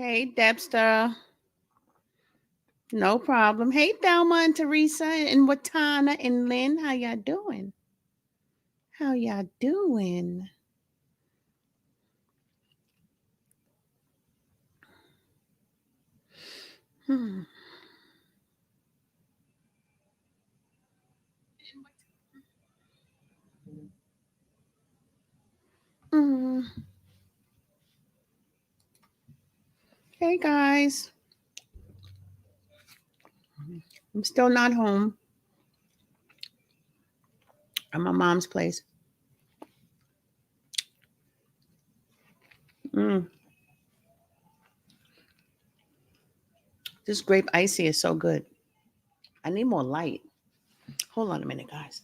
Hey, Debster. No problem. Hey, Thelma and Teresa and Watana and Lynn. How y'all doing? How y'all doing? Hmm. Mm. Hey, guys. I'm still not home. I'm at my mom's place. Mm. This grape icy is so good. I need more light. Hold on a minute, guys.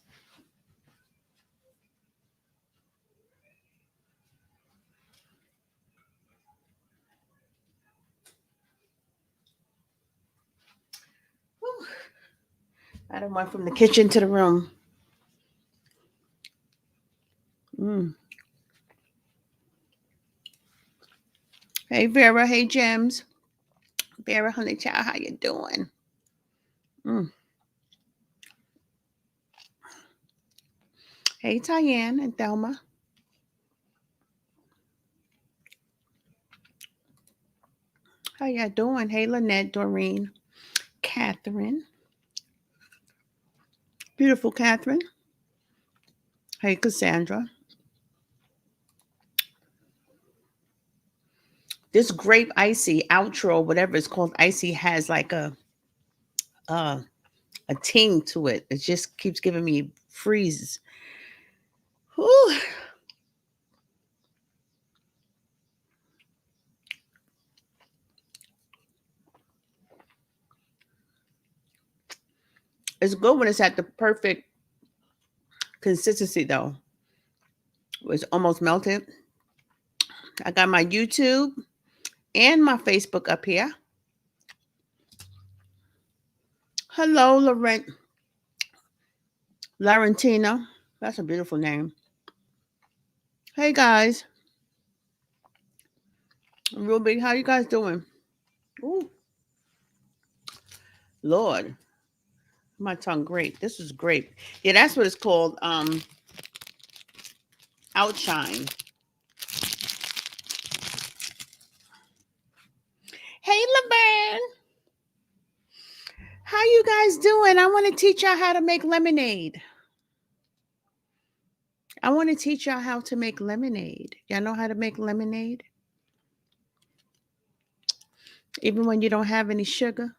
Whew. I done went from the kitchen to the room. Mm. Hey, Vera. Hey, Gems. Vera, honey child, how you doing? Mm. Hey, Tyann and Thelma. How y'all doing? Hey, Lynette, Doreen, Catherine. Beautiful Catherine. Hey, Cassandra. This grape icy outro, whatever it's called, icy has like uh, a ting to it. It just keeps giving me freezes. Whew. It's good when it's at the perfect consistency, though. It's almost melted. I got my YouTube and my Facebook up here. Hello, Laurentina. That's a beautiful name. Hey, guys. Real big. How you guys doing? Ooh, Lord. My tongue grape. This is grape. Yeah, that's what it's called. Outshine. Hey, Laverne. How you guys doing? I want to teach y'all how to make lemonade. I want to teach y'all how to make lemonade. Y'all know how to make lemonade? Even when you don't have any sugar?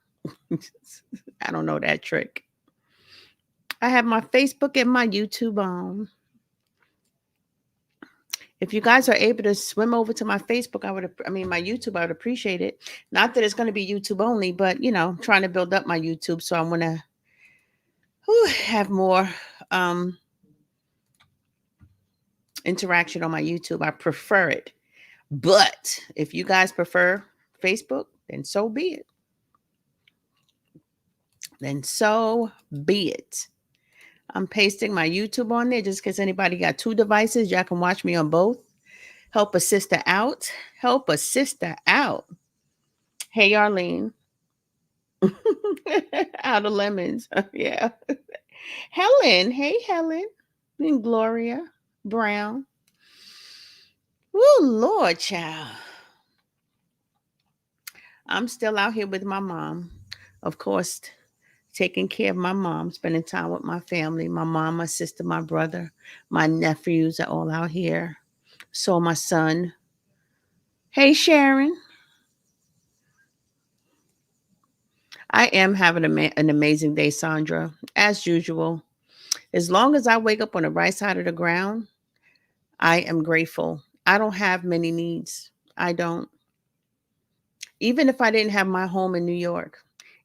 I don't know that trick. I have my Facebook and my YouTube on. If you guys are able to swim over to my Facebook, my YouTube, I would appreciate it. Not that it's going to be YouTube only, but trying to build up my YouTube. So I want to have more interaction on my YouTube. I prefer it. But if you guys prefer Facebook, then so be it. Then so be it. I'm pasting my YouTube on there just in case anybody got two devices. Y'all can watch me on both. Help a sister out. Help a sister out. Hey, Arlene. Out of lemons. Yeah. Helen. Hey, Helen. And Gloria Brown. Oh, Lord, child. I'm still out here with my mom. Of course, taking care of my mom, spending time with my family, my mom, my sister, my brother, my nephews are all out here. So my son. Hey, Sharon. I am having an amazing day, Sandra, as usual. As long as I wake up on the right side of the ground, I am grateful. I don't have many needs. I don't. Even if I didn't have my home in New York,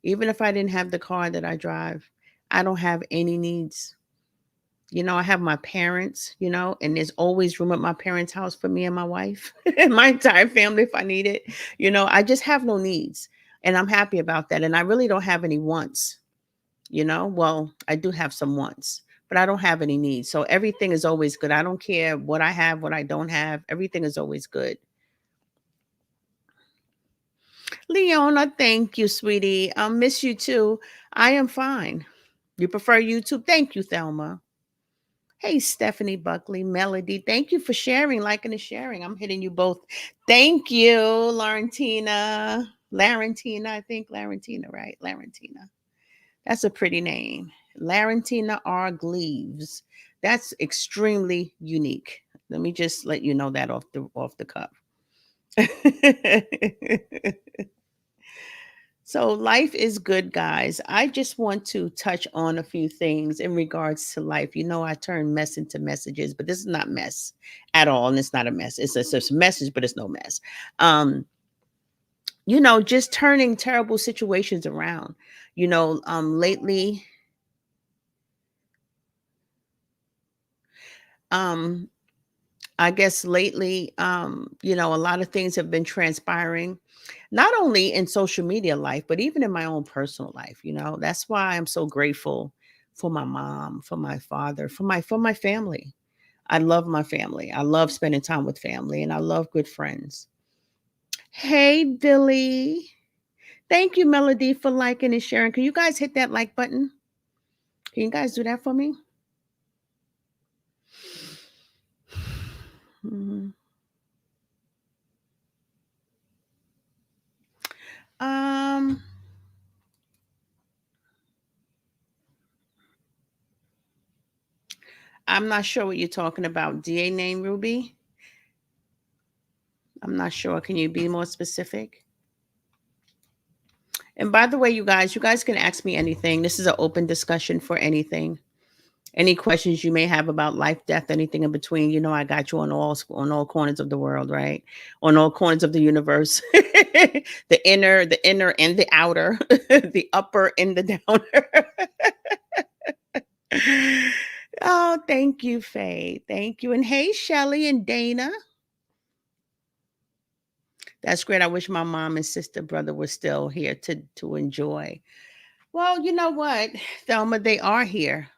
even if I didn't have the car that I drive, I don't have any needs. I have my parents, and there's always room at my parents' house for me and my wife and my entire family if I need it. I just have no needs. And I'm happy about that. And I really don't have any wants, Well, I do have some wants, but I don't have any needs. So everything is always good. I don't care what I have, what I don't have. Everything is always good. Leona, thank you, sweetie. I miss you too. I am fine. You prefer YouTube? Thank you, Thelma. Hey, Stephanie Buckley, Melody, thank you for sharing, liking, and sharing. I'm hitting you both. Thank you, Laurentina. Larentina, I think. Larentina, right? Larentina. That's a pretty name. Larentina R. Gleaves. That's extremely unique. Let me just let you know that off the cuff. So life is good, guys. I just want to touch on a few things in regards to life. You know, I turn mess into messages, but this is not mess at all, and it's not a mess. It's a message, but it's no mess. Um, just turning terrible situations around. Lately, um, I guess lately, a lot of things have been transpiring, not only in social media life, but even in my own personal life. That's why I'm so grateful for my mom, for my father, for my family. I love my family. I love spending time with family, and I love good friends. Hey, Billy. Thank you, Melody, for liking and sharing. Can you guys hit that like button? Can you guys do that for me? Mhm. Um, I'm not sure what you're talking about. DA name Ruby? I'm not sure. Can you be more specific? And by the way, you guys can ask me anything. This is an open discussion for anything. Any questions you may have about life, death, anything in between, I got you on all corners of the world, right? On all corners of the universe. The inner and the outer, the upper and the downer. Oh, thank you, Faye. Thank you. And hey, Shelly and Dana. That's great. I wish my mom and sister, brother were still here to enjoy. Well, you know what, Thelma, they are here.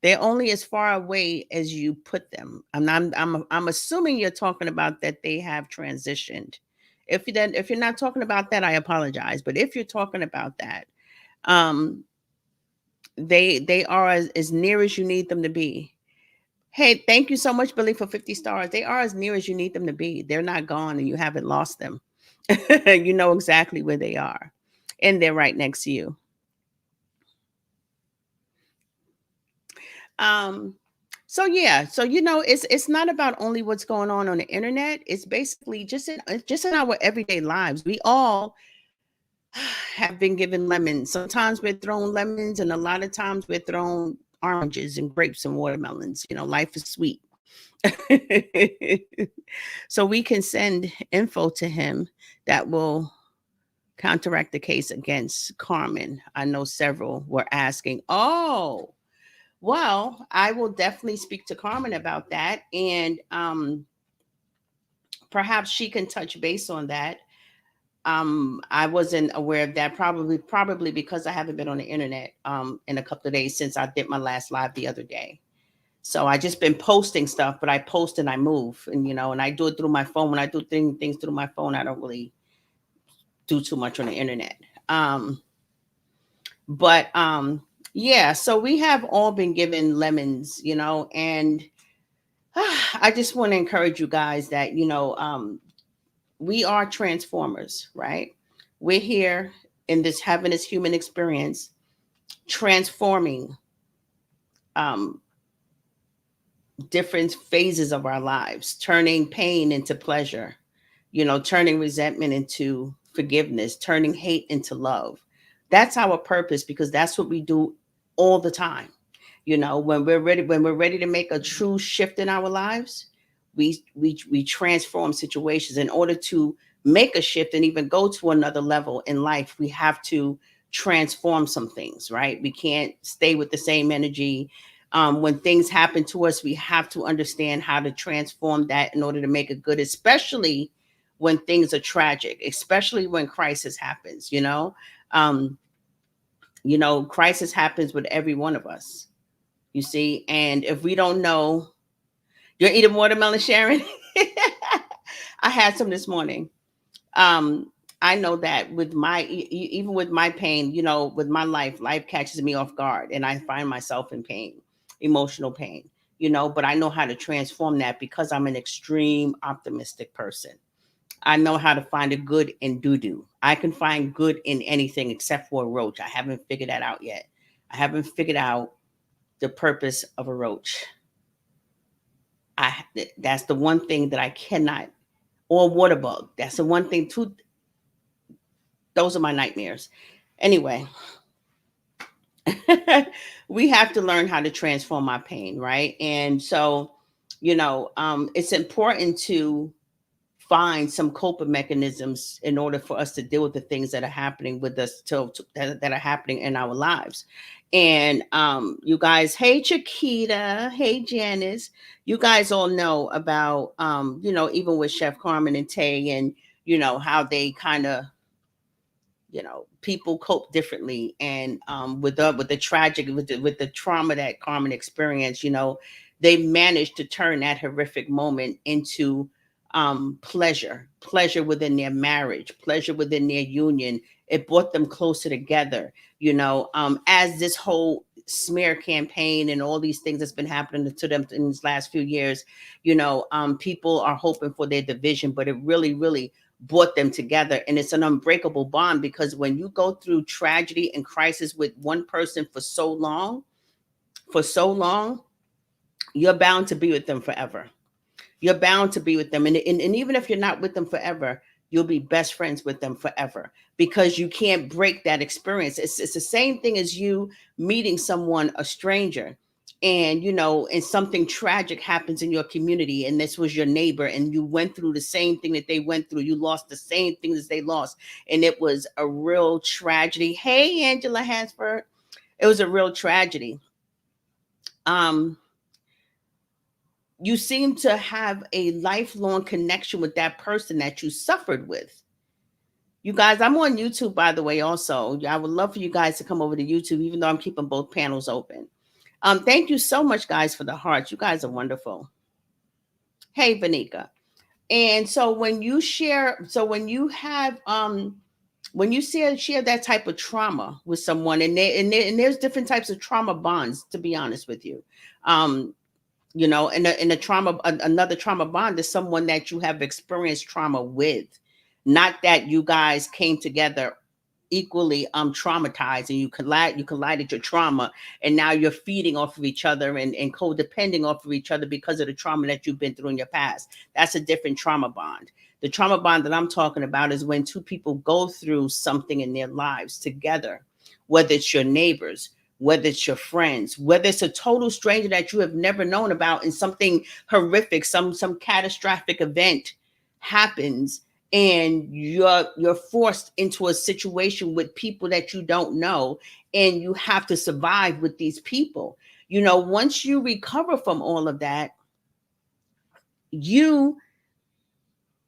They're only as far away as you put them. I'm assuming you're talking about that they have transitioned. If you're not talking about that, I apologize. But if you're talking about that, um, they are as near as you need them to be. Hey, thank you so much, Billy, for 50 stars. They are as near as you need them to be. They're not gone and you haven't lost them. You know exactly where they are. And they're right next to you. Um, so yeah, so it's not about only what's going on the internet. It's basically just in our everyday lives. We all have been given lemons. Sometimes we're thrown lemons, and a lot of times we're thrown oranges and grapes and watermelons. Life is sweet. So we can send info to him that will counteract the case against Carmen. I know several were asking, oh, well, I will definitely speak to Carmen about that, and perhaps she can touch base on that. I wasn't aware of that, probably because I haven't been on the internet in a couple of days since I did my last live the other day. So I just been posting stuff, but I post and I move, and I do it through my phone. When I do things through my phone, I don't really do too much on the internet. But yeah, so we have all been given lemons, and I just want to encourage you guys that we are transformers, right? We're here in this having this human experience, transforming um, different phases of our lives, turning pain into pleasure, turning resentment into forgiveness, turning hate into love. That's our purpose because that's what we do all the time. When we're ready to make a true shift in our lives, we transform situations. In order to make a shift and even go to another level in life, we have to transform some things, right? We can't stay with the same energy. When things happen to us, we have to understand how to transform that in order to make it good, especially when things are tragic, especially when crisis happens. Um, crisis happens with every one of us, you see. And if we don't know, you're eating watermelon, Sharon. I had some this morning. I know that with my even with my pain, with my life catches me off guard, and I find myself in pain, emotional pain. But I know how to transform that because I'm an extreme optimistic person. I know how to find a good in doo doo. I can find good in anything except for a roach. I haven't figured that out yet. I haven't figured out the purpose of a roach. I That's the one thing that I cannot, or a water bug. That's the one thing too. Those are my nightmares. Anyway, we have to learn how to transform our pain, right? And so, it's important to find some coping mechanisms in order for us to deal with the things that are happening with us that are happening in our lives. And you guys, hey Chiquita, hey Janice, you guys all know about even with Chef Carmen and Tay, and how they kind of, people cope differently. And with the tragic, with the trauma that Carmen experienced, they managed to turn that horrific moment into pleasure within their marriage, pleasure within their union. It brought them closer together, as this whole smear campaign and all these things that's been happening to them in these last few years. People are hoping for their division, but it really, really brought them together. And it's an unbreakable bond, because when you go through tragedy and crisis with one person for so long, you're bound to be with them forever. You're bound to be with them. And even if you're not with them forever, you'll be best friends with them forever, because you can't break that experience. It's the same thing as you meeting someone, a stranger, and and something tragic happens in your community, and this was your neighbor, and you went through the same thing that they went through. You lost the same things as they lost, and it was a real tragedy. Hey, Angela Hansford. It was a real tragedy. Um, you seem to have a lifelong connection with that person that you suffered with. You guys, I'm on YouTube, by the way, also. I would love for you guys to come over to YouTube, even though I'm keeping both panels open. Thank you so much, guys, for the hearts. You guys are wonderful. Hey, Vanika. And so when you share, so when you share that type of trauma with someone, and there's different types of trauma bonds, to be honest with you. And a trauma, another trauma bond is someone that you have experienced trauma with, not that you guys came together equally traumatized, and you collided your trauma, and now you're feeding off of each other, and codepending off of each other because of the trauma that you've been through in your past. That's a different trauma bond. The trauma bond that I'm talking about is when two people go through something in their lives together, whether it's your neighbors, whether it's your friends, whether it's a total stranger that you have never known about, and something horrific, some catastrophic event happens, and you're forced into a situation with people that you don't know, and you have to survive with these people. Once you recover from all of that, you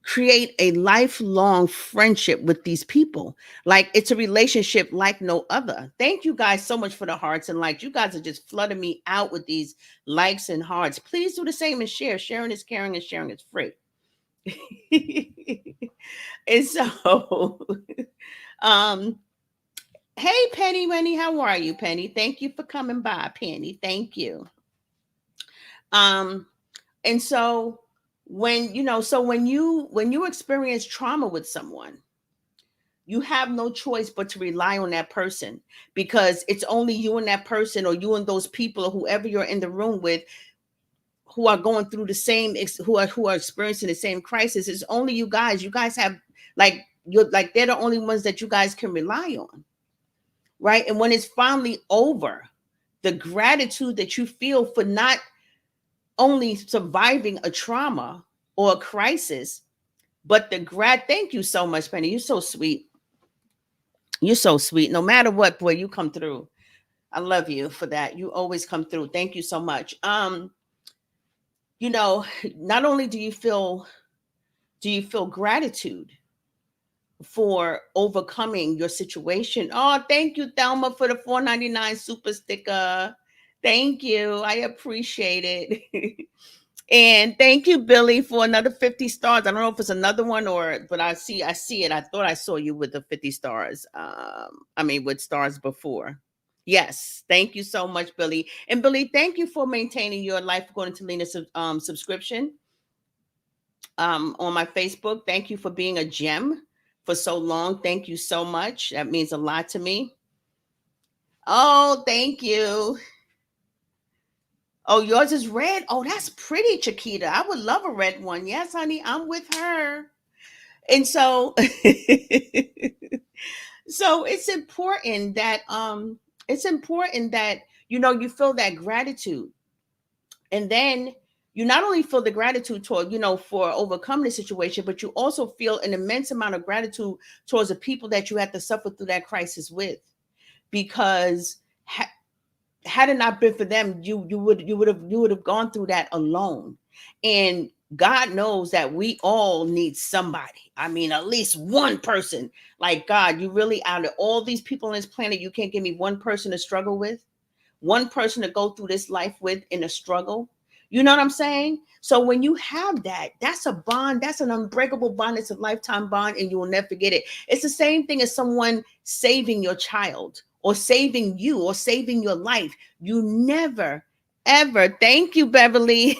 create a lifelong friendship with these people. Like, it's a relationship like no other. Thank you guys so much for the hearts and likes. You guys are just flooding me out with these likes and hearts. Please do the same and share. Sharing is caring, and sharing is free. And so, um, hey Penny, how are you, Penny? Thank you for coming by, Penny. Thank you. Um, and so when you experience trauma with someone, you have no choice but to rely on that person, because it's only you and that person, or you and those people, or whoever you're in the room with, who are going through the same who are experiencing the same crisis. It's only you guys. You guys have, like, you're like, they're the only ones that you guys can rely on, right? And when it's finally over, the gratitude that you feel for not only surviving a trauma or a crisis, but thank you so much, Penny. You're so sweet. You're so sweet. No matter what, boy, you come through. I love you for that. You always come through. Thank you so much. You know, not only do you feel gratitude for overcoming your situation. Oh, thank you, Thelma, for the $4.99 super sticker. Thank you. I appreciate it. And thank you, Billy, for another 50 stars. I don't know if it's another one or, but I see it. I thought I saw you with the 50 stars. I mean, with stars before. Yes, thank you so much, Billy. And Billy, thank you for maintaining your life according to Lena subscription on my Facebook. Thank you for being a gem for so long. Thank you so much. That means a lot to me. Oh, thank you. Oh, yours is red. Oh, that's pretty, Chiquita. I would love a red one. Yes, honey, I'm with her. And so so it's important that you feel that gratitude. And then you not only feel the gratitude toward, for overcoming the situation, but you also feel an immense amount of gratitude towards the people that you had to suffer through that crisis with. Because had it not been for them, you would have gone through that alone. And God knows that we all need somebody. I mean, at least one person. Like, God, you really, out of all these people on this planet, you can't give me one person to struggle with, one person to go through this life with in a struggle. You know what I'm saying? So when you have that, that's a bond, that's an unbreakable bond, it's a lifetime bond, and you will never forget it. It's the same thing as someone saving your child or saving you or saving your life. You never, ever, thank you, Beverly.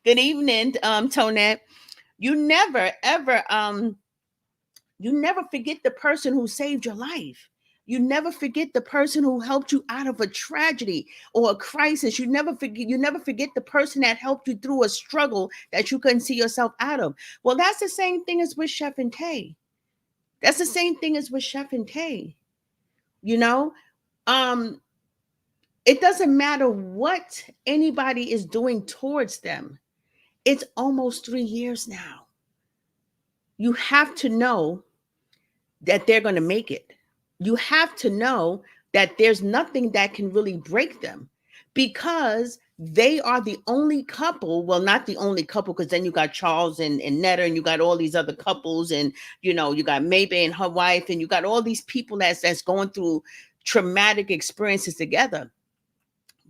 Good evening, Tonette. You never, ever you never forget the person who saved your life. You never forget the person who helped you out of a tragedy or a crisis. You never forget the person that helped you through a struggle that you couldn't see yourself out of. Well, that's the same thing as with Chef and Tay. That's the same thing as with Chef and Tay. You know, um, it doesn't matter what anybody is doing towards them. It's almost 3 years now. You have to know that they're going to make it. You have to know that there's nothing that can really break them, because they are the only couple. Well, not the only couple, because then you got Charles and Netta, and you got all these other couples, and you got Maybe and her wife, and you got all these people that's going through traumatic experiences together.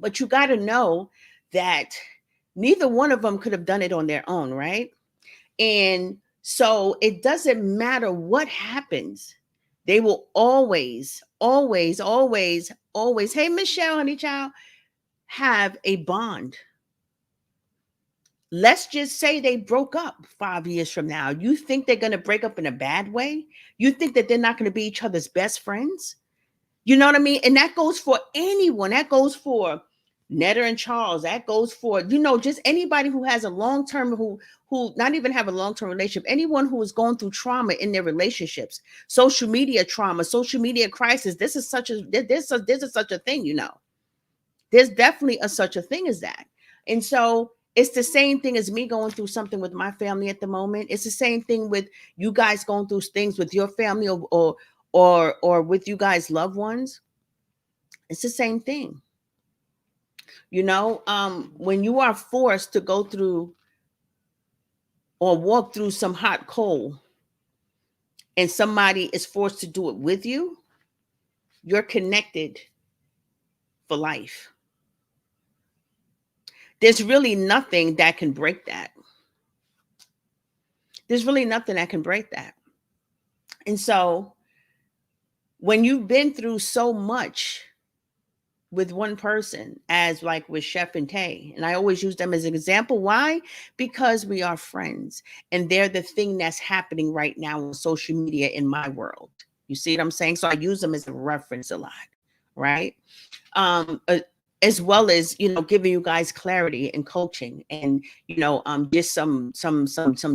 But you got to know that neither one of them could have done it on their own, right? And so it doesn't matter what happens. They will always, always, always, always, hey, Michelle, honey child, have a bond. Let's just say they broke up 5 years from now. You think they're going to break up in a bad way? You think that they're not going to be each other's best friends? You know what I mean? And that goes for anyone. That goes for Netta and Charles. That goes for, just anybody who has a long-term, who not even have a long-term relationship, anyone who is going through trauma in their relationships, social media trauma, social media crisis. There's such a thing. There's definitely such a thing as that. And so it's the same thing as me going through something with my family at the moment. It's the same thing with you guys going through things with your family, or with you guys loved ones. It's the same thing. When you are forced to go through or walk through some hot coal, and somebody is forced to do it with you, you're connected for life. There's really nothing that can break that. There's really nothing that can break that. And so when you've been through so much with one person, as like with Chef and Tay, and I always use them as an example. Why? Because we are friends, and they're the thing that's happening right now on social media in my world. You see what I'm saying? So I use them as a reference a lot, right? um uh, as well as giving you guys clarity and coaching, and just some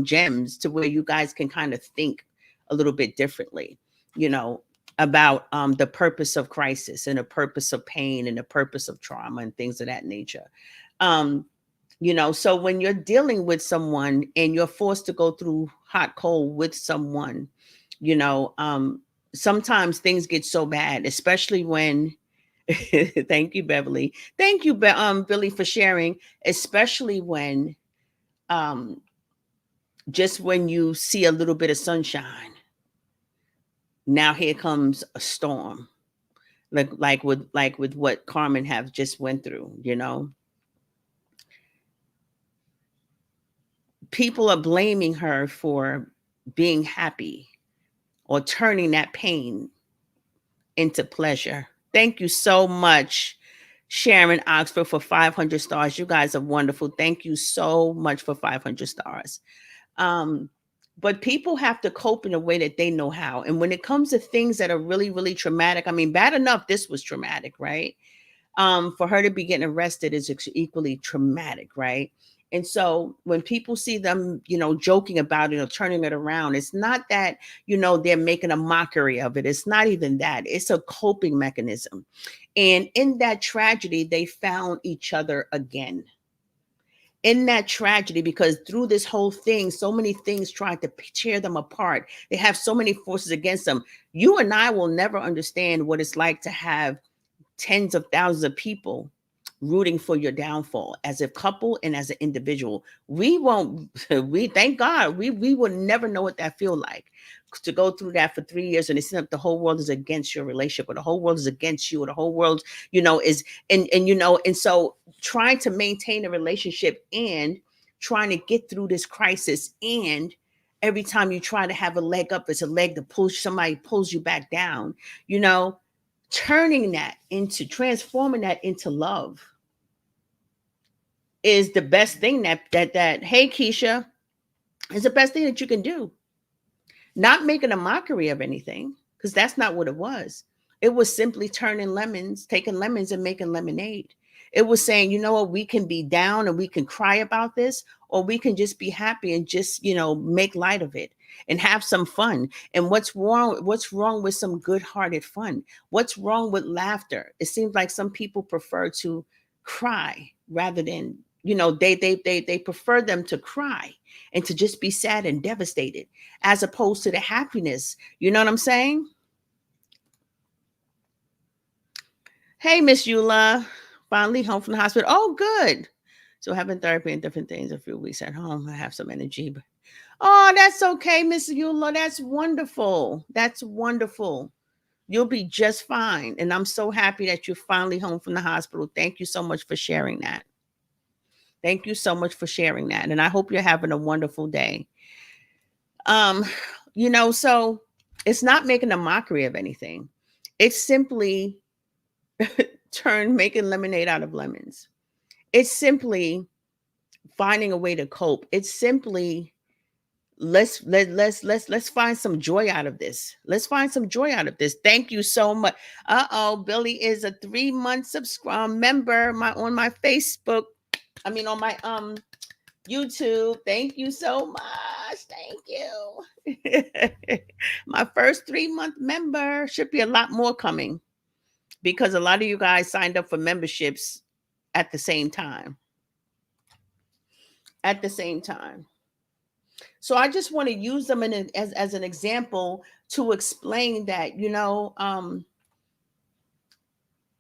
gems to where you guys can kind of think a little bit differently, you know about the purpose of crisis, and the purpose of pain, and the purpose of trauma, and things of that nature. um so when you're dealing with someone and you're forced to go through hot coal with someone, you know sometimes things get so bad, especially when thank you, Beverly. Thank you, Billy, for sharing. Especially when, um, just when you see a little bit of sunshine, now here comes a storm. Like with what Carmen have just went through. People are blaming her for being happy or turning that pain into pleasure. Thank you so much, Sharon Oxford, for 500 stars. You guys are wonderful. Thank you so much for 500 stars. Um, but people have to cope in a way that they know how. And when it comes to things that are really, really traumatic, I mean, bad enough this was traumatic, right? For her to be getting arrested is equally traumatic, right? And so when people see them, joking about it or turning it around, it's not that, they're making a mockery of it. It's not even that. It's a coping mechanism. And in that tragedy, they found each other again. In that tragedy, because through this whole thing, so many things tried to tear them apart. They have so many forces against them. You and I will never understand what it's like to have tens of thousands of people rooting for your downfall as a couple and as an individual. We won't, we thank God, we will never know what that feel like to go through that for 3 years and it seems like the whole world is against your relationship or the whole world is against you or the whole world, is and so trying to maintain a relationship and trying to get through this crisis, and every time you try to have a leg up, it's a leg that pulls somebody pulls you back down, turning that into transforming that into love is the best thing that hey Keisha, is the best thing that you can do. Not making a mockery of anything, because that's not what it was. It was simply taking lemons and making lemonade. It was saying, you know what, we can be down and we can cry about this, or we can just be happy and just, make light of it and have some fun. And what's wrong with some good-hearted fun? What's wrong with laughter? It seems like some people prefer to cry rather than, they prefer them to cry and to just be sad and devastated as opposed to the happiness. You know what I'm saying? Hey, Miss Eula, finally home from the hospital. Oh, good. So having therapy and different things a few weeks at home. I have some energy. But oh, that's okay, Miss Eula. That's wonderful. That's wonderful. You'll be just fine. And I'm so happy that you're finally home from the hospital. Thank you so much for sharing that. Thank you so much for sharing that. And I hope you're having a wonderful day. Um, so it's not making a mockery of anything. It's simply making lemonade out of lemons. It's simply finding a way to cope. It's simply let's find some joy out of this. Let's find some joy out of this. Thank you so much. Billy is a 3-month member on my Facebook. I mean on my YouTube. Thank you so much. Thank you. My first 3-month member. Should be a lot more coming because a lot of you guys signed up for memberships at the same time. At the same time. So I just want to use them as an example to explain that,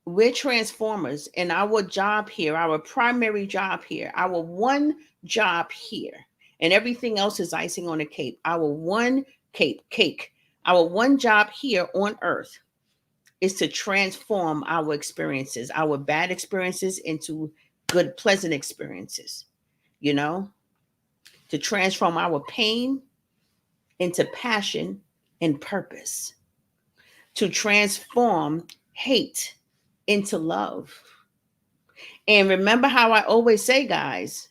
we're transformers, and our job here, our primary job here, our one job here, and everything else is icing on the cake. Our one cake, our one job here on earth is to transform our experiences, our bad experiences into good, pleasant experiences, to transform our pain into passion and purpose, to transform hate into love. And remember how I always say, guys,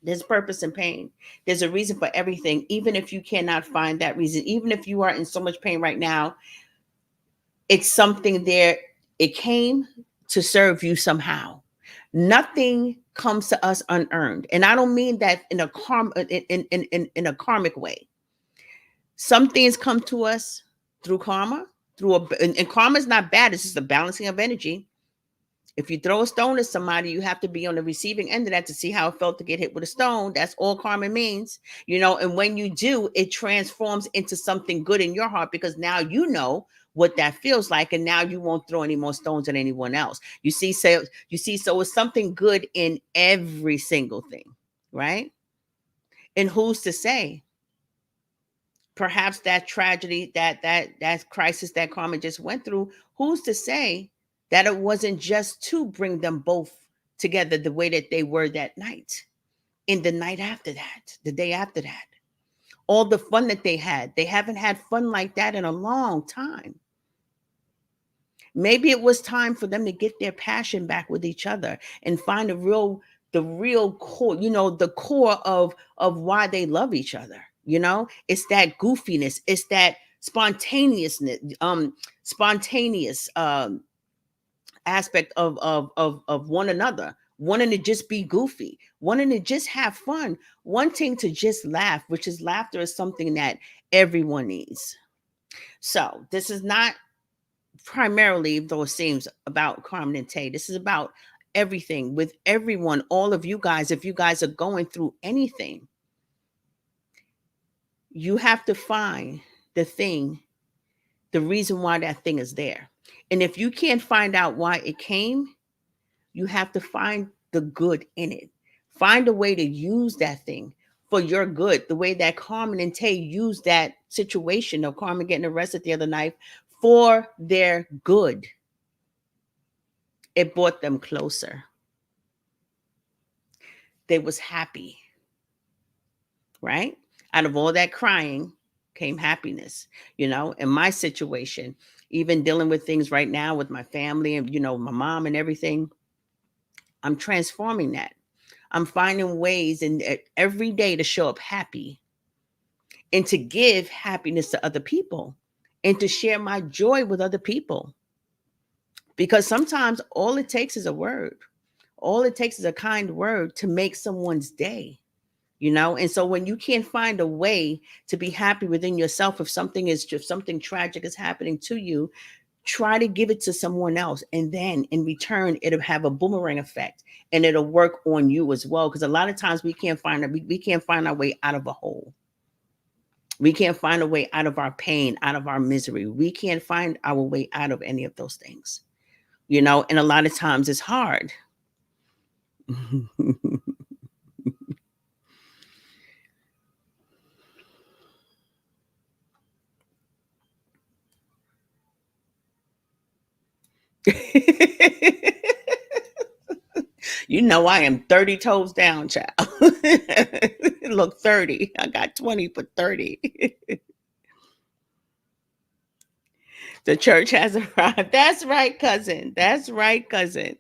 there's purpose in pain. There's a reason for everything, even if you cannot find that reason, even if you are in so much pain right now, it's something there. It came to serve you somehow. Nothing comes to us unearned. And I don't mean that in a karmic way. Some things come to us through karma, and karma is not bad. It's just a balancing of energy. If you throw a stone at somebody, you have to be on the receiving end of that to see how it felt to get hit with a stone. That's all karma means, and when you do, it transforms into something good in your heart because now you know what that feels like, and now you won't throw any more stones at anyone else. So it's something good in every single thing, right? And who's to say? Perhaps that tragedy, that crisis that Carmen just went through, who's to say that it wasn't just to bring them both together the way that they were that night? in the night after that, the day after that. All the fun that they had. They haven't had fun like that in a long time. Maybe it was time for them to get their passion back with each other and find the real core, the core of why they love each other. It's that goofiness, it's that spontaneousness, spontaneous aspect of one another, wanting to just be goofy, wanting to just have fun, wanting to just laugh, which is laughter is something that everyone needs. So this is not primarily, though it seems, about Carmen and Tay. This is about everything with everyone, all of you guys. If you guys are going through anything, you have to find the thing, the reason why that thing is there. And if you can't find out why it came, you have to find the good in it. Find a way to use that thing for your good, the way that Carmen and Tay used that situation of Carmen getting arrested the other night for their good. It brought them closer. They was happy, right? Out of all that crying came happiness. In my situation, even dealing with things right now with my family and, my mom and everything, I'm transforming that. I'm finding ways in every day to show up happy and to give happiness to other people and to share my joy with other people. Because sometimes all it takes is a word. All it takes is a kind word to make someone's day. And so when you can't find a way to be happy within yourself, if something tragic is happening to you, try to give it to someone else, and then in return it'll have a boomerang effect and it'll work on you as well. Because a lot of times we can't find our way out of a hole. We can't find a way out of our pain, out of our misery. We can't find our way out of any of those things. And a lot of times it's hard. I am 30 toes down, child. Look, 30. I got 20 for 30. The church has arrived. That's right, cousin. That's right, cousin.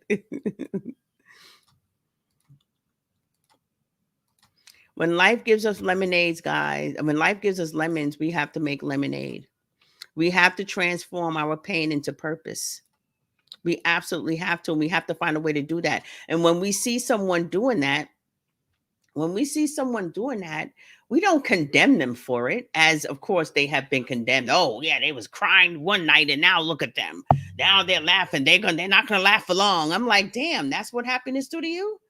When life gives us lemonades, guys, when life gives us lemons, we have to make lemonade. We have to transform our pain into purpose. We absolutely have to. And we have to find a way to do that. And when we see someone doing that, we don't condemn them for it, as of course they have been condemned. Oh yeah, they was crying one night and now look at them. Now they're laughing. They're not gonna laugh for long. I'm like, damn, that's what happiness do to you?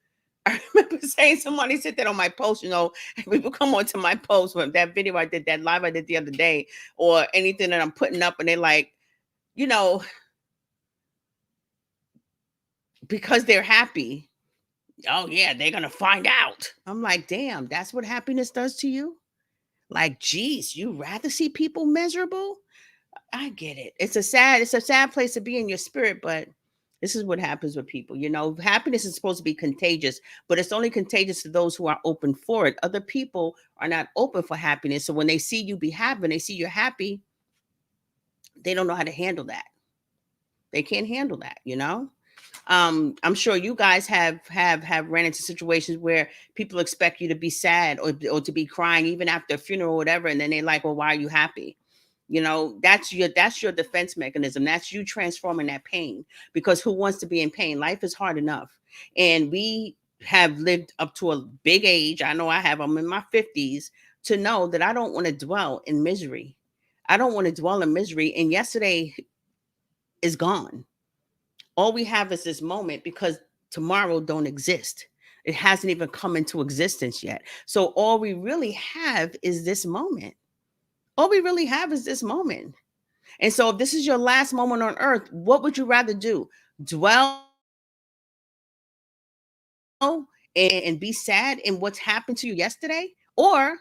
I remember saying, somebody said that on my post, people come onto my post with that video I did, that live I did the other day, or anything that I'm putting up, and they're like, because they're happy. Oh yeah, they're gonna find out. I'm like, damn, that's what happiness does to you? Like, geez, you rather see people miserable? I get it. It's a sad place to be in your spirit, but this is what happens with people. Happiness is supposed to be contagious, but it's only contagious to those who are open for it. Other people are not open for happiness. So when they see you be happy, and they see you're happy, they don't know how to handle that. They can't handle that, I'm sure you guys have ran into situations where people expect you to be sad or to be crying even after a funeral or whatever, and then they're like, well, why are you happy? That's your defense mechanism. That's you transforming that pain, because who wants to be in pain? Life is hard enough. And we have lived up to a big age. I know I have. I'm in my 50s to know that I don't want to dwell in misery. I don't want to dwell in misery. And yesterday is gone. All we have is this moment, because tomorrow don't exist. It hasn't even come into existence yet. So all we really have is this moment. All we really have is this moment. And so if this is your last moment on earth, what would you rather do? Dwell and be sad in what's happened to you yesterday? Or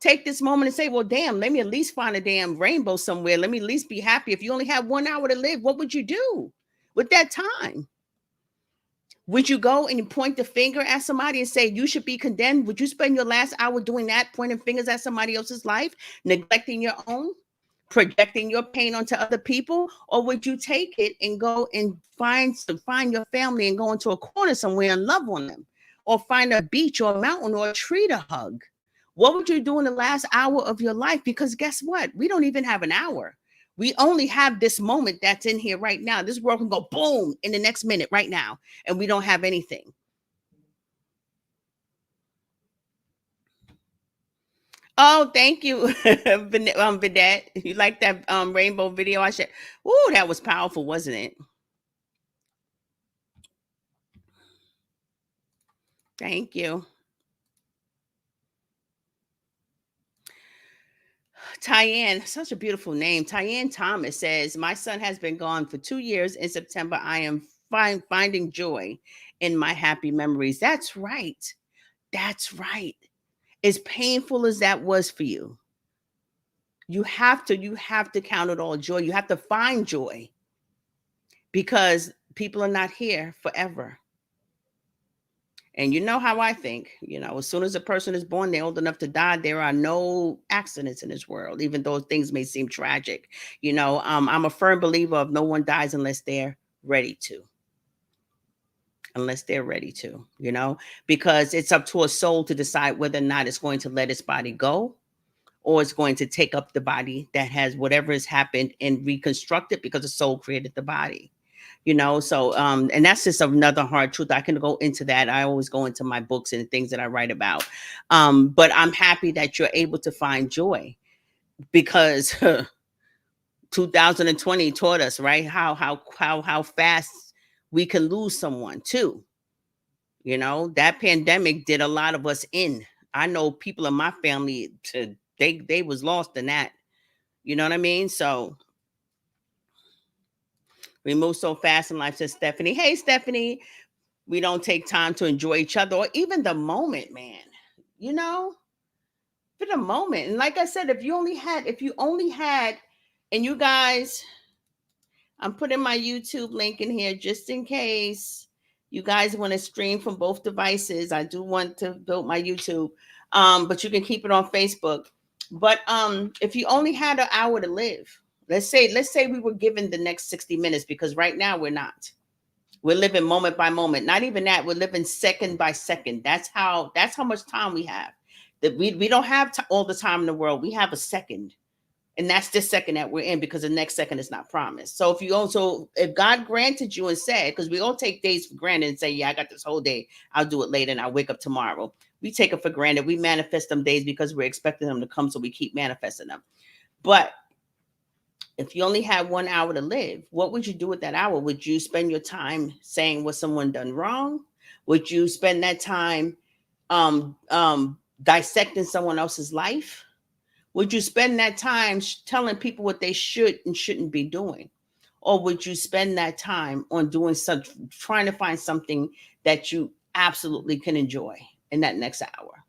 take this moment and say, well, damn, let me at least find a damn rainbow somewhere. Let me at least be happy. If you only have 1 hour to live, what would you do with that time? Would you go and you point the finger at somebody and say you should be condemned? Would you spend your last hour doing that, pointing fingers at somebody else's life, neglecting your own, projecting your pain onto other people? Or would you take it and go and find your family and go into a corner somewhere and love on them, or find a beach or a mountain or a tree to hug? What would you do in the last hour of your life? Because guess what? We don't even have an hour. We only have this moment that's in here right now. This world can go boom in the next minute right now, and we don't have anything. Oh, thank you, Vidette. You like that rainbow video I shared? Ooh, that was powerful, wasn't it? Thank you. Tyann, such a beautiful name. Tyann Thomas says, my son has been gone for 2 years. In September, I am finding joy in my happy memories. That's right. That's right. As painful as that was for you, you have to count it all joy. You have to find joy, because people are not here forever. And you know how I think, as soon as a person is born, they're old enough to die. There are no accidents in this world, even though things may seem tragic. I'm a firm believer of no one dies unless they're ready to. Unless they're ready to, because it's up to a soul to decide whether or not it's going to let its body go, or it's going to take up the body that has whatever has happened and reconstruct it, because the soul created the body. So and that's just another hard truth. I can go into that. I always go into my books and things that I write about. But I'm happy that you're able to find joy, because 2020 taught us, right, how fast we can lose someone too. That pandemic did a lot of us in. I know people in my family, they was lost in that. You know what I mean? So we move so fast in life, says Stephanie. Hey, Stephanie. We don't take time to enjoy each other, or even the moment, man. You know, for the moment. And like I said, if you only had, and you guys, I'm putting my YouTube link in here just in case you guys want to stream from both devices. I do want to build my YouTube, but you can keep it on Facebook. But if you only had an hour to live, let's say we were given the next 60 minutes, because right now we're not. We're living moment by moment. Not even that. We're living second by second. That's how much time we have. That we don't have all the time in the world. We have a second. And that's the second that we're in, because the next second is not promised. So if God granted you and said, because we all take days for granted and say, yeah, I got this whole day, I'll do it later and I'll wake up tomorrow. We take it for granted. We manifest them days because we're expecting them to come. So we keep manifesting them. But if you only had 1 hour to live, what would you do with that hour? Would you spend your time saying what someone done wrong? Would you spend that time dissecting someone else's life? Would you spend that time telling people what they should and shouldn't be doing? Or would you spend that time on trying to find something that you absolutely can enjoy in that next hour?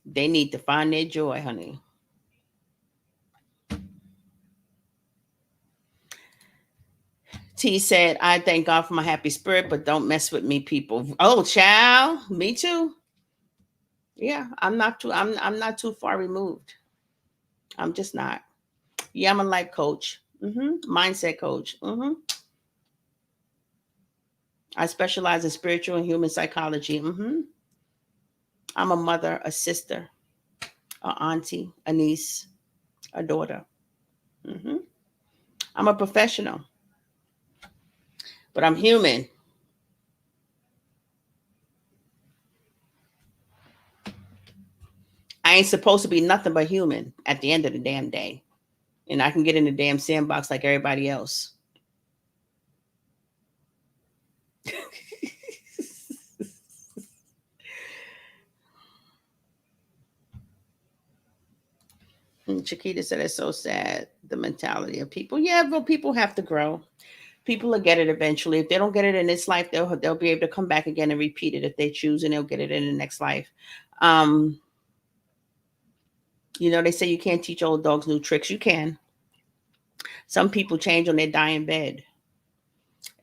They need to find their joy, honey. T said, I thank God for my happy spirit, but don't mess with me, people. Oh, child, me too. Yeah, I'm not too far removed. I'm just not. Yeah, I'm a life coach. Mindset coach. I specialize in spiritual and human psychology. I'm a mother, a sister, a auntie, a niece, a daughter. hmm I'm a professional, but I'm human. I ain't supposed to be nothing but human at the end of the damn day. And I can get in the damn sandbox like everybody else. And Chiquita said it's so sad, the mentality of people. Yeah, but people have to grow. People will get it eventually. If they don't get it in this life, they'll be able to come back again and repeat it if they choose, and they'll get it in the next life. Um, they say you can't teach old dogs new tricks. You can. Some people change on their dying bed.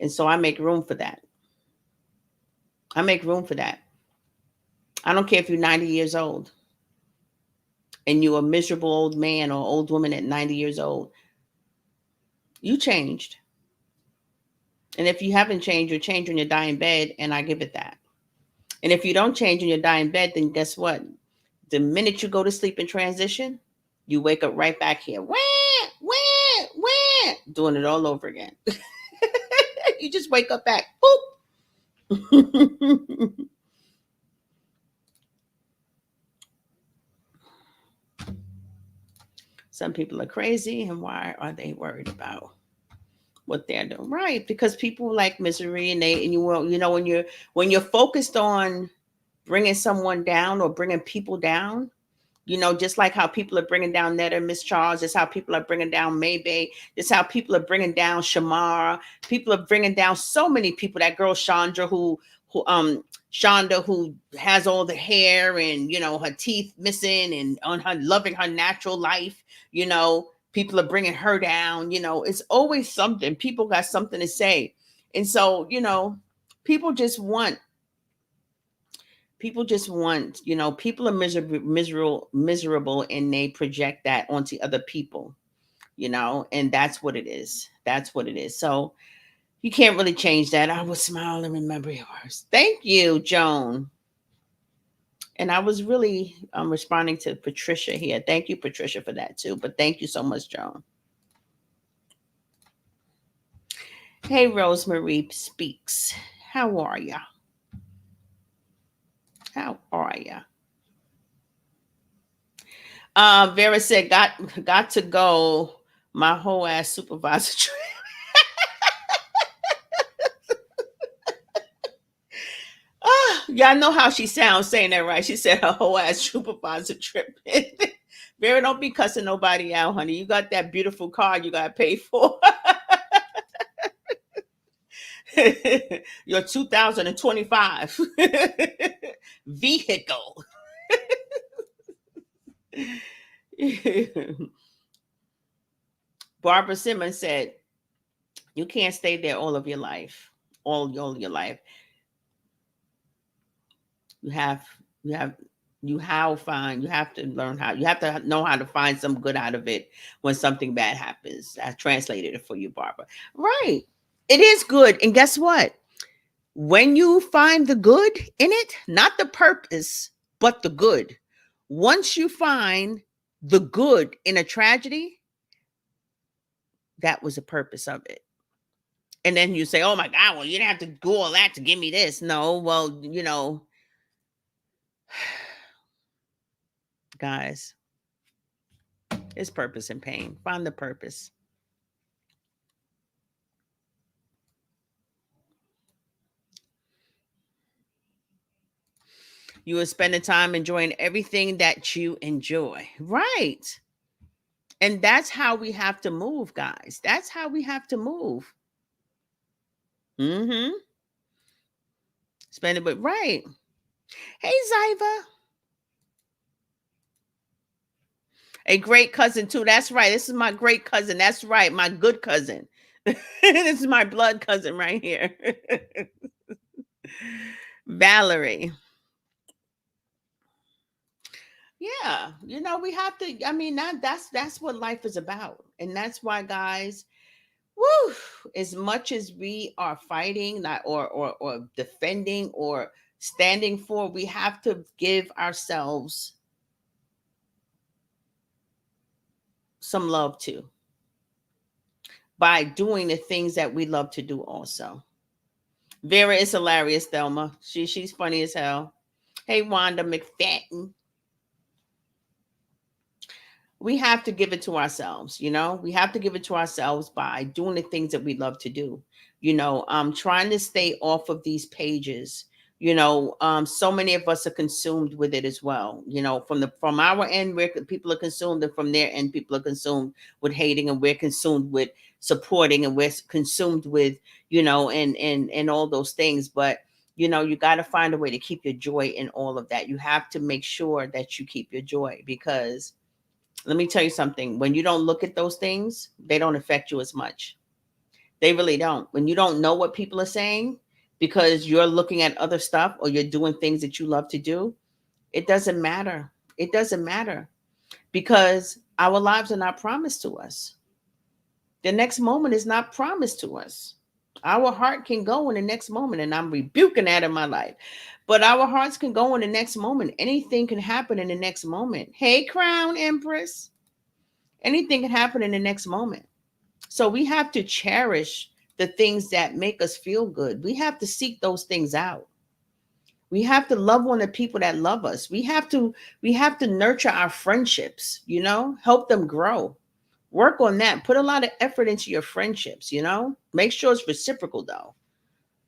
And so I make room for that. I make room for that. I don't care if you're 90 years old and you're a miserable old man or old woman at 90 years old. You changed. And if you haven't changed, you're changed when you die in bed, and I give it that. And if you don't change when you die in bed, then guess what? The minute you go to sleep and transition, you wake up right back here. Wah, wah, wah, doing it all over again. You just wake up back. Boop. Some people are crazy, and why are they worried about what they're doing? Right, because people like misery, and when you're focused on bringing someone down or bringing people down, just like how people are bringing down Netta, Miss Charles, just how people are bringing down Maybay, just how people are bringing down Shamara. People are bringing down so many people. That girl Chandra, Shonda, who has all the hair and her teeth missing and on her loving her natural life. People are bringing her down. It's always something. People got something to say, and so people just want people are miserable, and they project that onto other people, and that's what it is. So you can't really change that. I will smile and remember yours. Thank you, Joan. And I was really responding to Patricia here. Thank you, Patricia, for that too. But thank you so much, Joan. Hey, Rosemary Speaks. How are ya? How are ya? Vera said, got to go. My whole ass supervisor trip. Y'all know how she sounds saying that, right? She said her whole ass supervisor trip. Vera, don't be cussing nobody out, honey. You got that beautiful car you got to pay for. Your 2025 vehicle. Barbara Simmons said, you can't stay there all of your life. All your life. You have you have you have to learn how, you have to know how to find some good out of it when something bad happens. I translated it for you, Barbara. Right. It is good. And guess what? When you find the good in it, not the purpose, but the good. Once you find the good in a tragedy, that was the purpose of it. And then you say, oh my God, well, you didn't have to do all that to give me this. No, well, guys, it's purpose in pain. Find the purpose. You will spend the time enjoying everything that you enjoy. Right. And that's how we have to move, guys. That's how we have to move. Mm-hmm. Spend it with right. Hey, Zyva. A great cousin, too. That's right. This is my great cousin. That's right. My good cousin. This is my blood cousin right here. Valerie. Yeah, we have to. I mean, that's what life is about, and that's why, guys. Woo! As much as we are fighting, not or defending or standing for, we have to give ourselves some love too by doing the things that we love to do. Also, Vera is hilarious. Thelma, she's funny as hell. Hey, Wanda McFadden. We have to give it to ourselves. We have to give it to ourselves by doing the things that we love to do. Trying to stay off of these pages. So many of us are consumed with it as well. From our end, where people are consumed, and from their end, people are consumed with hating, and we're consumed with supporting, and we're consumed with and all those things. But you got to find a way to keep your joy in all of that. You have to make sure that you keep your joy, because let me tell you something. When you don't look at those things, they don't affect you as much. They really don't. When you don't know what people are saying because you're looking at other stuff or you're doing things that you love to do, it doesn't matter. It doesn't matter because our lives are not promised to us. The next moment is not promised to us. Our heart can go in the next moment, and I'm rebuking that in my life. But our hearts can go in the next moment. Anything can happen in the next moment. Hey, Crown Empress. Anything can happen in the next moment. So we have to cherish the things that make us feel good. We have to seek those things out. We have to love on the people that love us. We have to nurture our friendships, help them grow. Work on that. Put a lot of effort into your friendships. Make sure it's reciprocal though,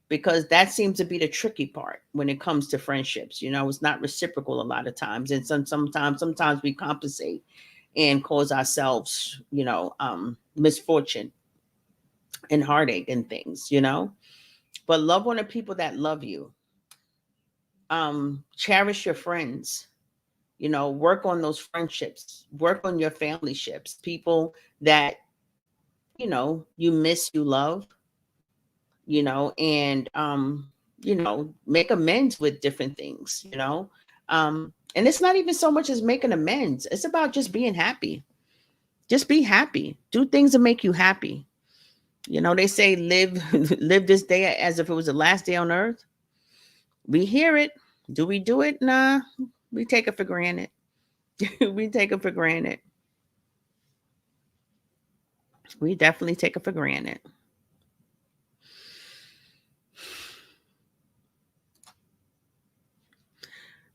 because that seems to be the tricky part when it comes to friendships. It's not reciprocal a lot of times. And sometimes we compensate and cause ourselves, misfortune and heartache and things. But love on the people that love you. Cherish your friends. Work on those friendships. Work on your family ships. People that you miss, you love, and make amends with different things. And it's not even so much as making amends. It's about just being happy. Just be happy. Do things that make you happy. They say live live this day as if it was the last day on earth. We hear it. Do we do it? Nah. We take it for granted. We take it for granted. We definitely take it for granted.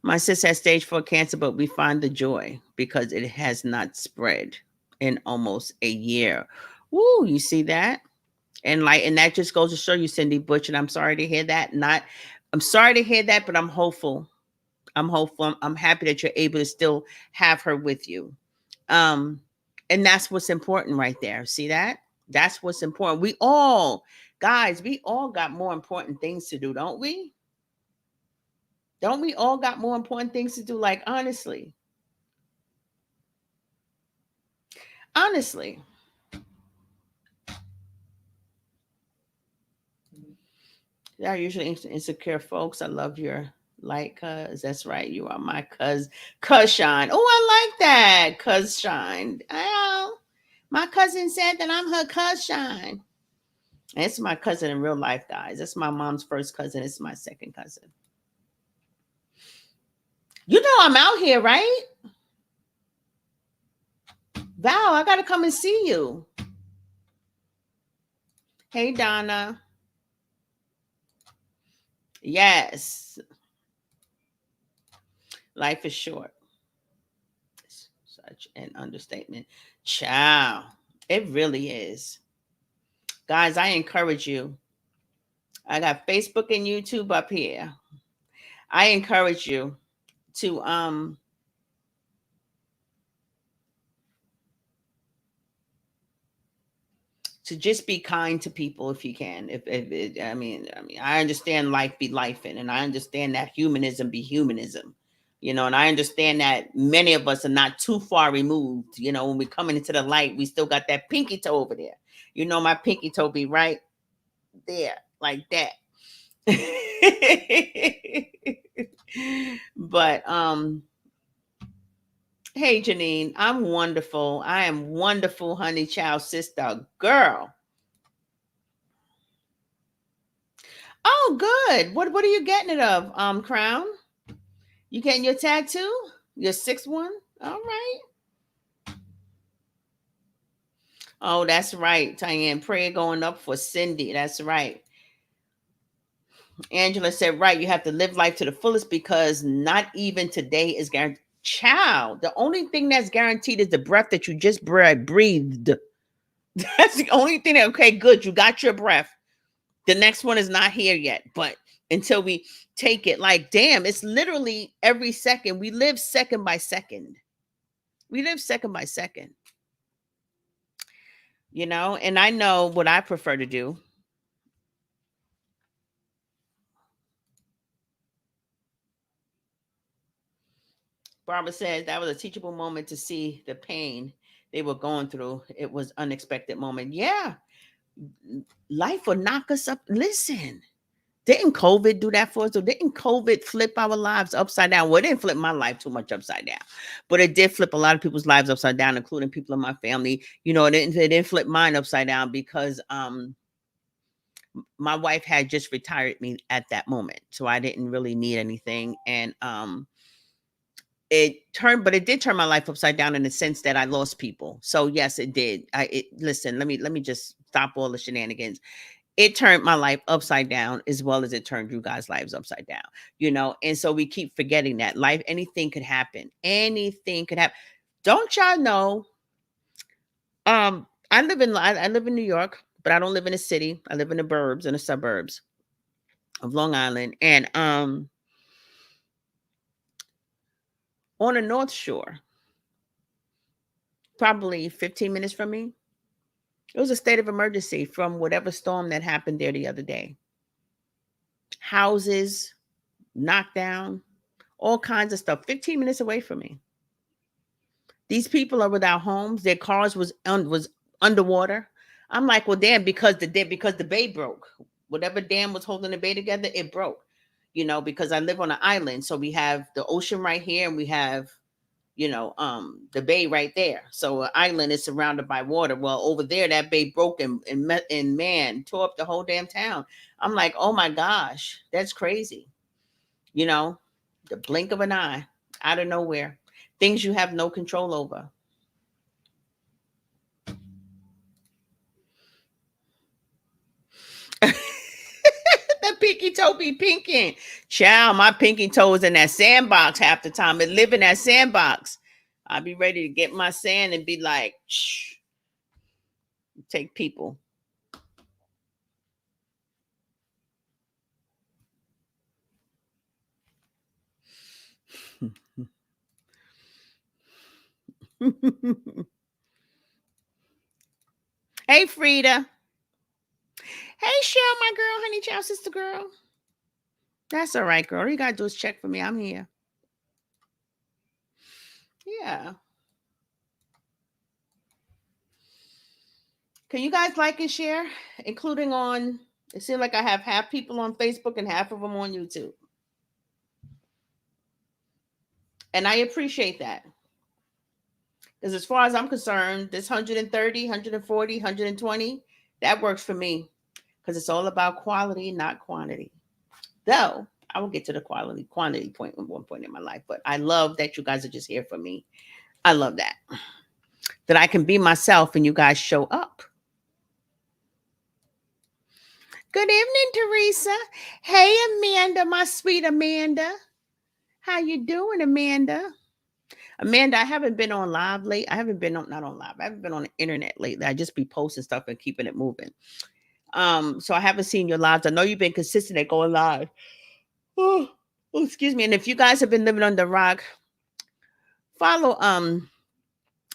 My sis has stage 4 cancer, but we find the joy because it has not spread in almost a year. Woo, you see that? And that just goes to show you, Cindy Butch, and I'm sorry to hear that. I'm sorry to hear that, but I'm hopeful. I'm hopeful. I'm happy that you're able to still have her with you. Um, and that's what's important right there. See that? That's what's important. Guys, we all got more important things to do, don't we? Don't we all got more important things to do? Like, honestly, they are usually insecure folks. I love your light, cuz. That's right. You are my cuz shine. Oh, I like that. Cuz shine. Oh, my cousin said that I'm her cuz shine. It's my cousin in real life, guys. That's my mom's first cousin. It's my second cousin. I'm out here, right? Val, I gotta come and see you. Hey, Donna. Yes. Life is short. Such an understatement. Ciao. It really is. Guys, I encourage you. I got Facebook and YouTube up here. I encourage you to just be kind to people if you can. I understand life be life and I understand that humanism be humanism. And I understand that many of us are not too far removed. When we're coming into the light, we still got that pinky toe over there. My pinky toe be right there, like that. But hey Janine, I'm wonderful. I am wonderful, honey child sister girl. Oh, good. What are you getting it of, Crown? You getting your tattoo? Your sixth one? All right. Oh, that's right, Tyann. Prayer going up for Cindy. That's right. Angela said, right, you have to live life to the fullest because not even today is guaranteed. Child, the only thing that's guaranteed is the breath that you just breathed. That's the only thing okay, good. You got your breath. The next one is not here yet, but until we take it, like, damn, it's literally every second. We live second by second. We live second by second. And I know what I prefer to do. Barbara says that was a teachable moment to see the pain they were going through. It was unexpected moment. Yeah. Life will knock us up. Listen, didn't COVID do that for us? Or didn't COVID flip our lives upside down? Well, it didn't flip my life too much upside down, but it did flip a lot of people's lives upside down, including people in my family. It didn't flip mine upside down because my wife had just retired me at that moment, so I didn't really need anything. And it did turn my life upside down in the sense that I lost people. So yes, it did. Listen, let me just stop all the shenanigans. It turned my life upside down as well as it turned you guys' lives upside down. And so we keep forgetting that life, anything could happen. Anything could happen. Don't y'all know? I live in New York, but I don't live in a city. I live in the burbs, in the suburbs of Long Island. And on the North Shore, probably 15 minutes from me, it was a state of emergency from whatever storm that happened there the other day. Houses knocked down, all kinds of stuff, 15 minutes away from me. These people are without homes. Their cars was underwater. I'm like, well, damn, because the bay broke. Whatever dam was holding the bay together, it broke. Because I live on an island, so we have the ocean right here, and we have the bay right there. So an island is surrounded by water. Well, over there, that bay broke and man tore up the whole damn town. I'm like, oh my gosh, that's crazy. You know, the blink of an eye, out of nowhere, things you have no control over. That pinky toe be pinking. Child, my pinky toe is in that sandbox half the time. It live in that sandbox. I'll be ready to get my sand and be like, shh, take people. Hey, Frida. Hey, Shell, my girl, honey child, sister girl. That's all right, girl. All you gotta do is check for me. I'm here. Yeah. Can you guys like and share, including on? It seems like I have half people on Facebook and half of them on YouTube, and I appreciate that. Because as far as I'm concerned, this 130, 140, 120, that works for me. Because it's all about quality, not quantity. Though I will get to the quantity point at one point in my life. But I love that you guys are just here for me. I love that. That I can be myself and you guys show up. Good evening, Teresa. Hey, Amanda, my sweet Amanda. How you doing, Amanda? Amanda, I haven't been on live late. I haven't been on not on live. I haven't been on the internet lately. I just be posting stuff and keeping it moving. So I haven't seen your lives. I know you've been consistent at going live. Oh, excuse me. And if you guys have been living on the rock, follow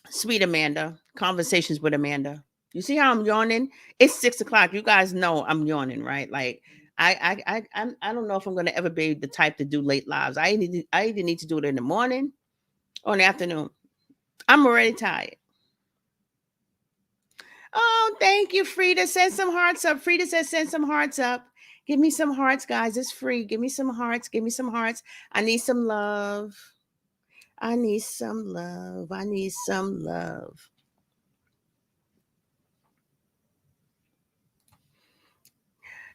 sweet Amanda, Conversations with Amanda. You see how I'm yawning? It's 6 o'clock. You guys know I'm yawning, right? Like I don't know if I'm gonna ever be the type to do late lives. I either need to do it in the morning or in the afternoon. I'm already tired. Oh, thank you, Frida. Send some hearts up. Frida says send some hearts up. Give me some hearts, guys. It's free. Give me some hearts. Give me some hearts. I need some love. I need some love. I need some love.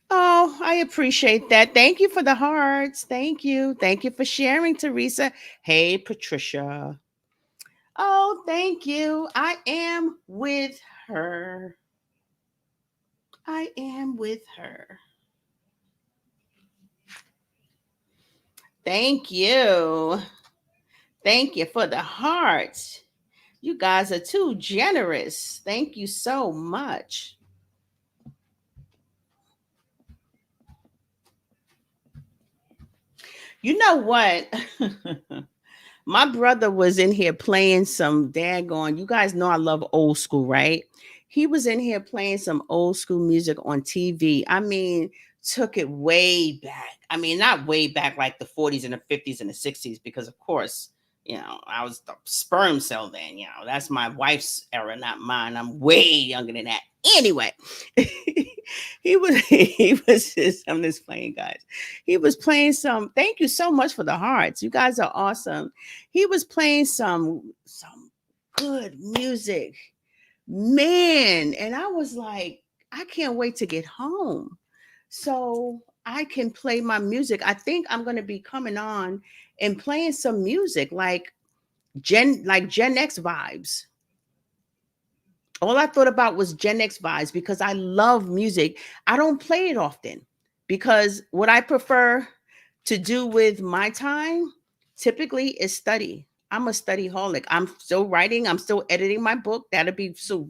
Oh, I appreciate that. Thank you for the hearts. Thank you. Thank you for sharing, Teresa. Hey, Patricia. Oh, thank you. I am with her. I am with her. Thank you. Thank you for the hearts. You guys are too generous. Thank you so much. You know what? My brother was in here playing some daggone. You guys know I love old school, right? He was in here playing some old school music on TV. I mean, took it way back. I mean, not way back like the 40s and the 50s and the 60s, because of course, I was the sperm cell then. That's my wife's era, not mine. I'm way younger than that. Anyway, he was just, I'm just playing, guys. He was playing some. Thank you so much for the hearts. You guys are awesome. He was playing some good music, man. And I was like, I can't wait to get home so I can play my music. I think I'm gonna be coming on and playing some music like Gen X vibes. All I thought about was Gen X vibes because I love music. I don't play it often because what I prefer to do with my time typically is study. I'm a study holic. I'm still writing, I'm still editing my book. That'll be so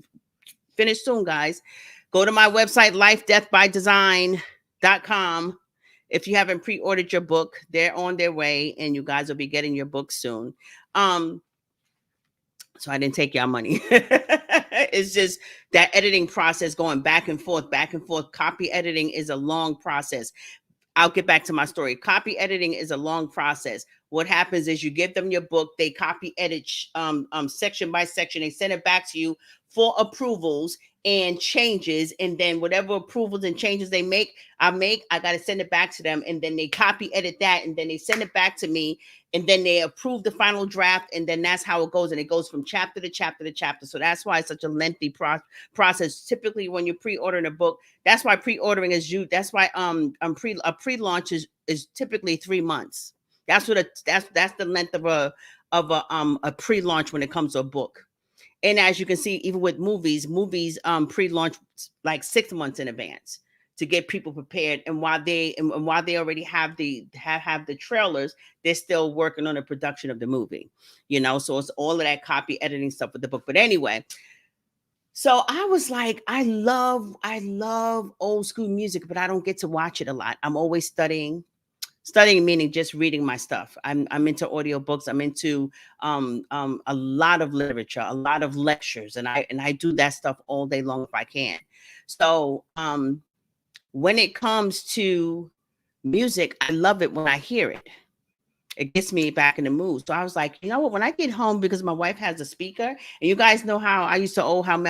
finished soon, guys. Go to my website, lifedeathbydesign.com. If you haven't pre-ordered your book, they're on their way and you guys will be getting your book soon. So I didn't take y'all money. It's just that editing process going back and forth, back and forth. Copy editing is a long process. I'll get back to my story. Copy editing is a long process. What happens is you give them your book, they copy edit section by section, they send it back to you for approvals and changes, and then whatever approvals and changes I got to send it back to them, and then they copy edit that, and then they send it back to me, and then they approve the final draft, and then that's how it goes, and it goes from chapter to chapter to chapter. So that's why it's such a lengthy process. Typically, when you're pre-ordering a book, that's why pre-ordering is you. That's why a pre-launch is typically 3 months. That's that's the length of a pre-launch when it comes to a book. And as you can see, even with movies pre-launch like 6 months in advance to get people prepared. And while they already have the trailers, they're still working on the production of the movie. So it's all of that copy editing stuff with the book. But anyway, so I was like, I love old school music, but I don't get to watch it a lot. I'm always studying meaning just reading my stuff. I'm into audiobooks. I'm into a lot of literature, a lot of lectures, and I do that stuff all day long if I can. So when it comes to music, I love it when I hear it. It gets me back in the mood. So I was like, you know what? When I get home, because my wife has a speaker, and you guys know how I used to,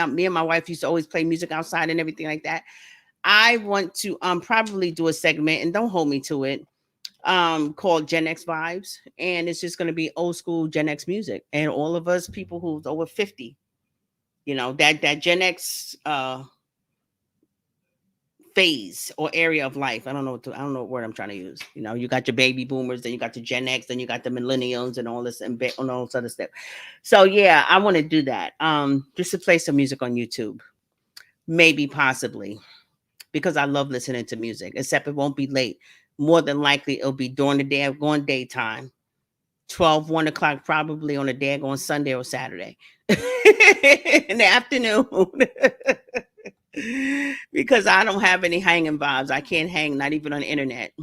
me and my wife used to always play music outside and everything like that. I want to probably do a segment, and don't hold me to it, called Gen X Vibes, and it's just going to be old school Gen X music, and all of us people who's over 50, that Gen X phase or area of life. I don't know what word I'm trying to use. You got your baby boomers, then you got the Gen X, then you got the millennials and all this and all this other stuff. So yeah, I want to do that. Just to play some music on YouTube, maybe possibly, because I love listening to music, except it won't be late. More than likely, it'll be during the day, going daytime, 12, 1 o'clock, probably on a day going Sunday or Saturday in the afternoon. Because I don't have any hanging vibes. I can't hang, not even on the internet.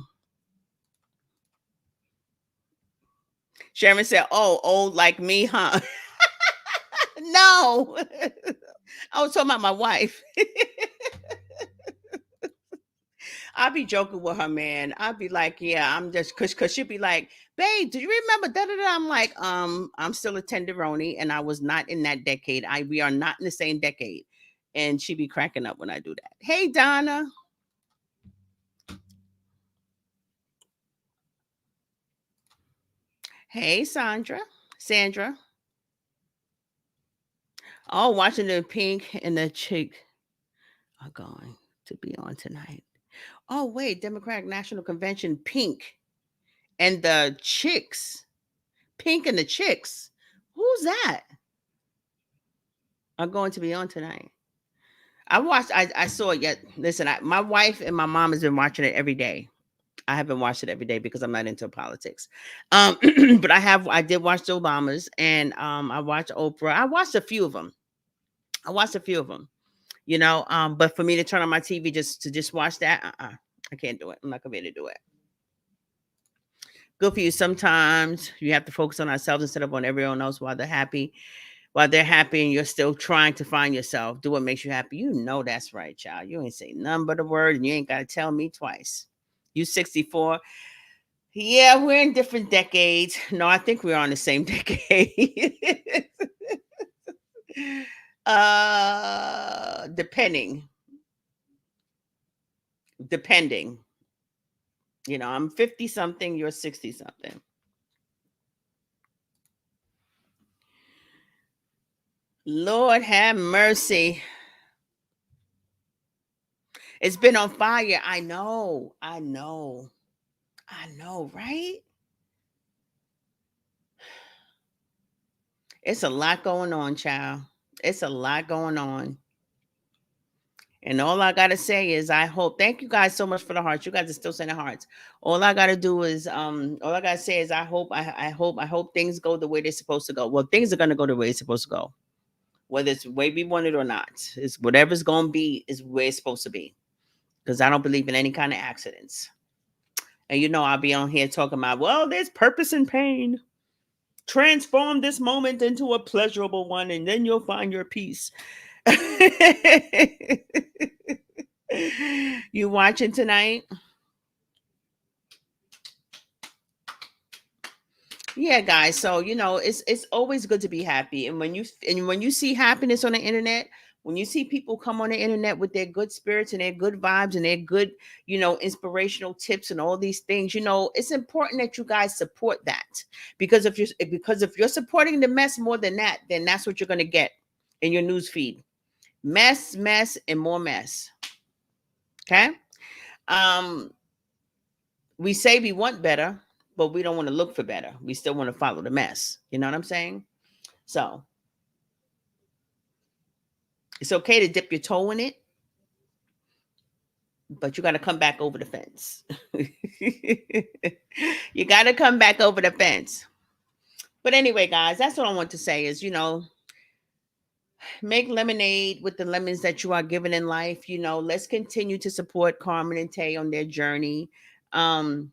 Sharon said, oh, old like me, huh? No. I was talking about my wife. I'll be joking with her, man. I'll be like, yeah, I'm just cause she'll be like, babe, do you remember da da da? I'm like, I'm still a tenderoni and I was not in that decade. We are not in the same decade. And she be cracking up when I do that. Hey Donna. Hey Sandra. Oh, watching the Pink and the Chick are going to be on tonight. Oh, wait, Democratic National Convention, Pink and the Chicks. Pink and the Chicks. Who's that? Are going to be on tonight. I saw it yet. Listen, my wife and my mom has been watching it every day. I haven't watched it every day because I'm not into politics. But I did watch the Obamas and I watched Oprah. I watched a few of them. But for me to turn on my TV just watch that, I can't do it. I'm not gonna be able to do it. Good for you. Sometimes you have to focus on ourselves instead of on everyone else while they're happy. While they're happy and you're still trying to find yourself. Do what makes you happy. You know that's right, child. You ain't say none but a word and you ain't got to tell me twice. You 64. Yeah, we're in different decades. No, I think we're on the same decade. Depending, depending. I'm 50 something, you're 60 something. Lord have mercy. It's been on fire. I know. I know. I know, right? It's a lot going on, child. It's a lot going on. And all I gotta say is I hope, thank you guys so much for the hearts. You guys are still sending hearts. All I gotta do is all I gotta say is I hope things go the way they're supposed to go. Well, things are gonna go the way it's supposed to go. Whether it's the way we want it or not. It's whatever's gonna be is where it's supposed to be. Because I don't believe in any kind of accidents. And I'll be on here talking about, well, there's purpose in pain. Transform this moment into a pleasurable one, and then you'll find your peace. You watching tonight? Yeah, guys. So it's always good to be happy, and when you see happiness on the internet, when you see people come on the internet with their good spirits and their good vibes and their good, inspirational tips and all these things, it's important that you guys support that, because if you're supporting the mess more than that, then that's what you're gonna get in your news feed: mess, mess, and more mess. Okay. Um, we say we want better, but we don't want to look for better. We still want to follow the mess. You know what I'm saying? So it's okay to dip your toe in it, but you got to come back over the fence. You got to come back over the fence. But anyway, guys, that's what I want to say is, make lemonade with the lemons that you are given in life. Let's continue to support Carmen and Tay on their journey. Um,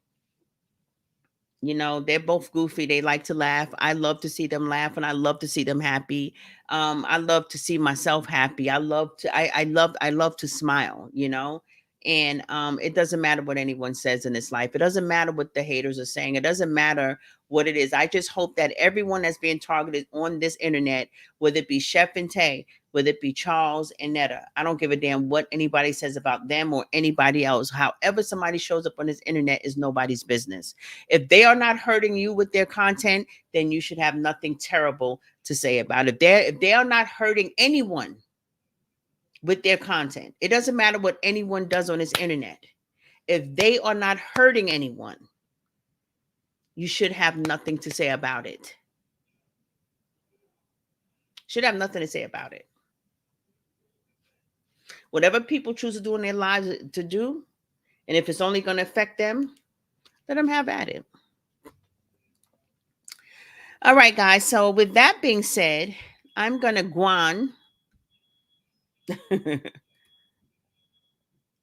they're both goofy. They like to laugh. I love to see them laugh, and I love to see them happy. I love to see myself happy. I love to smile, and it doesn't matter what anyone says in this life. It doesn't matter what the haters are saying. It doesn't matter what it is. I just hope that everyone that's being targeted on this internet, whether it be Chef and Tay, whether it be Charles and Netta, I don't give a damn what anybody says about them or anybody else. However somebody shows up on this internet is nobody's business. If they are not hurting you with their content, then you should have nothing terrible to say about it. If they are not hurting anyone with their content, it doesn't matter what anyone does on this internet. If they are not hurting anyone, you should have nothing to say about it. Should have nothing to say about it. Whatever people choose to do in their lives to do, and if it's only going to affect them, let them have at it. All right, guys. So with that being said, I'm going to guan.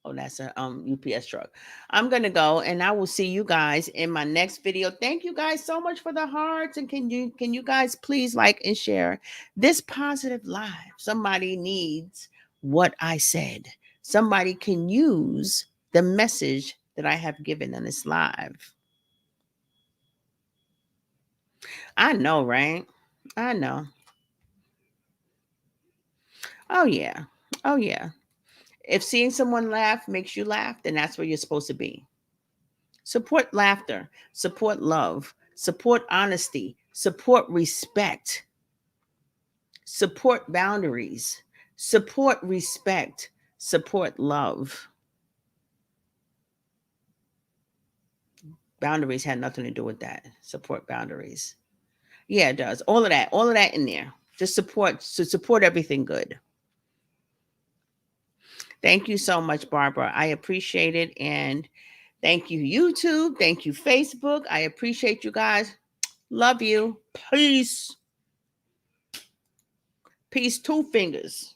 Oh, that's a UPS truck. I'm gonna go, and I will see you guys in my next video. Thank you guys so much for the hearts, and can you guys please like and share this positive live? Somebody needs what I said. Somebody can use the message that I have given in this live. I know, right? I know. Oh yeah. Oh yeah. If seeing someone laugh makes you laugh, then that's where you're supposed to be. Support laughter, support love, support honesty, support respect, support boundaries, support respect, support love. Boundaries had nothing to do with that. Support boundaries. Yeah, it does. All of that in there. Just support everything good. Thank you so much, Barbara. I appreciate it. And thank you, YouTube. Thank you, Facebook. I appreciate you guys. Love you. Peace. Peace, two fingers.